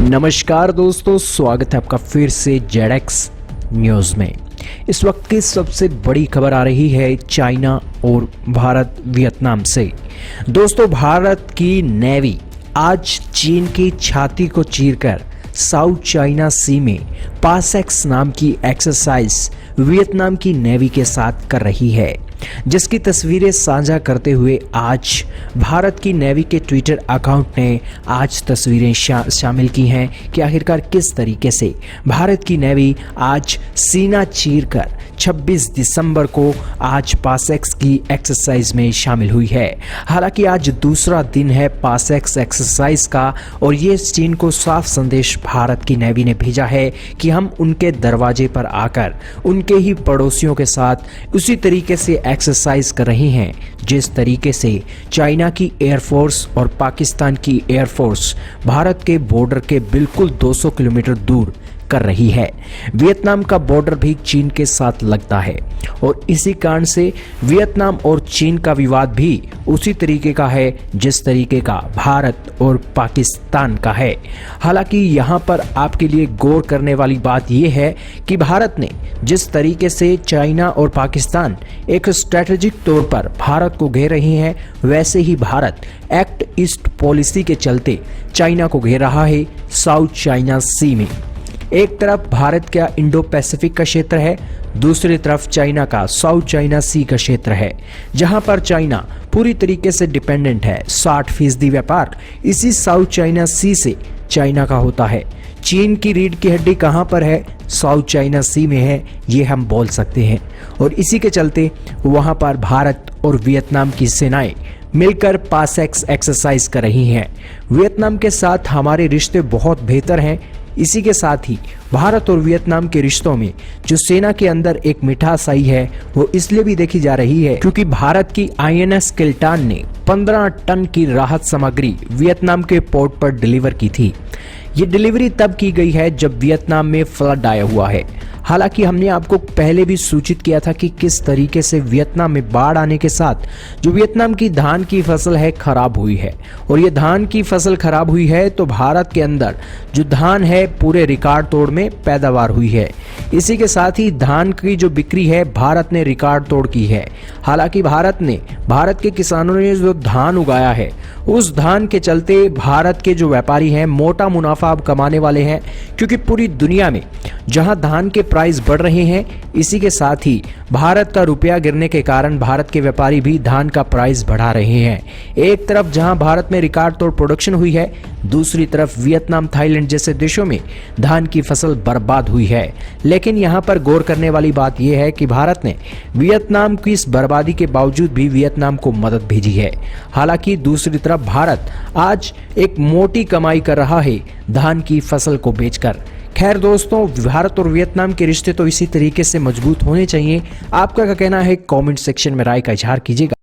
नमस्कार दोस्तों, स्वागत है आपका फिर से जेडेक्स न्यूज़ में। इस वक्त की सबसे बड़ी खबर आ रही है चाइना और भारत वियतनाम से। दोस्तों, भारत की नेवी आज चीन की छाती को चीरकर साउथ चाइना सी में पासएक्स नाम की एक्सरसाइज वियतनाम की नेवी के साथ कर रही है, जिसकी तस्वीरें साझा करते हुए आज भारत की नेवी के ट्विटर अकाउंट ने आज तस्वीरें शामिल की हैं कि आखिरकार किस तरीके से भारत की नेवी आज सीना चीरकर 26 दिसंबर को आज पासएक्स की एक्सरसाइज में शामिल हुई है। हालांकि आज दूसरा दिन है पासएक्स एक्सरसाइज का और ये चीन को साफ संदेश भारत की नेवी ने भेजा है कि हम उनके दरवाजे पर आकर उनके ही पड़ोसियों के साथ उसी तरीके से एक्सरसाइज कर रही हैं जिस तरीके से चाइना की एयरफोर्स और पाकिस्तान की एयरफोर्स भारत के बॉर्डर के बिल्कुल 200 किलोमीटर दूर कर रही है। वियतनाम का बॉर्डर भी चीन के साथ लगता है और इसी कारण से वियतनाम और चीन का विवाद भी उसी तरीके का है जिस तरीके का भारत और पाकिस्तान का है। हालांकि यहाँ पर आपके लिए गौर करने वाली बात यह है कि भारत ने जिस तरीके से चाइना और पाकिस्तान एक स्ट्रेटेजिक तौर पर भारत को घेर रहे हैं, वैसे ही भारत एक्ट ईस्ट पॉलिसी के चलते चाइना को घेर रहा है साउथ चाइना सी में। एक तरफ भारत का इंडो पैसिफिक का क्षेत्र है, दूसरी तरफ चाइना का साउथ चाइना सी का क्षेत्र है, जहां पर चाइना पूरी तरीके से डिपेंडेंट है। 60% व्यापार इसी साउथ चाइना सी से चाइना का होता है। चीन की रीढ़ की हड्डी कहां पर है? साउथ चाइना सी में है, ये हम बोल सकते हैं। और इसी के चलते वहां पर भारत और वियतनाम की सेनाएं मिलकर पासएक्स एक्सरसाइज कर रही हैं। वियतनाम के साथ हमारे रिश्ते बहुत बेहतर हैं। इसी के साथ ही भारत और वियतनाम के रिश्तों में जो सेना के अंदर एक मिठास आई है वो इसलिए भी देखी जा रही है क्योंकि भारत की आईएनएस किल्टान ने 15 टन की राहत सामग्री वियतनाम के पोर्ट पर डिलीवर की थी। ये डिलीवरी तब की गई है जब वियतनाम में फ्लड आया हुआ है। हालांकि हमने आपको पहले भी सूचित किया था कि किस तरीके से वियतनाम में बाढ़ आने के साथ जो वियतनाम की धान की फसल है खराब हुई है और ये धान की फसल खराब हुई है तो भारत के अंदर जो धान है पूरे रिकॉर्ड तोड़ में पैदावार हुई है। इसी के साथ ही धान की जो बिक्री है भारत ने रिकॉर्ड तोड़ की है। हालांकि भारत के किसानों ने जो धान उगाया है उस धान के चलते भारत के जो व्यापारी हैं मोटा मुनाफा अब कमाने वाले हैं, क्योंकि पूरी दुनिया में जहां धान के प्राइस बढ़ रहे हैं, इसी के साथ ही भारत का रुपया गिरने के कारण भारत के व्यापारी भी धान का प्राइस बढ़ा रहे हैं। एक तरफ जहां भारत में रिकॉर्ड तोड़ प्रोडक्शन हुई है, दूसरी तरफ वियतनाम, थाईलैंड जैसे देशों में धान की फसल बर्बाद हुई है। लेकिन यहां पर गौर करने वाली बात यह है कि भारत ने वियतनाम की इस बर्बादी के बावजूद भी वियतनाम को मदद भेजी है। हालांकि दूसरी तरफ भारत आज एक मोटी कमाई कर रहा है धान की फसल को बेचकर। खैर दोस्तों, भारत और वियतनाम के रिश्ते तो इसी तरीके से मजबूत होने चाहिए। आपका क्या कहना है? कमेंट सेक्शन में राय का इजहार कीजिएगा।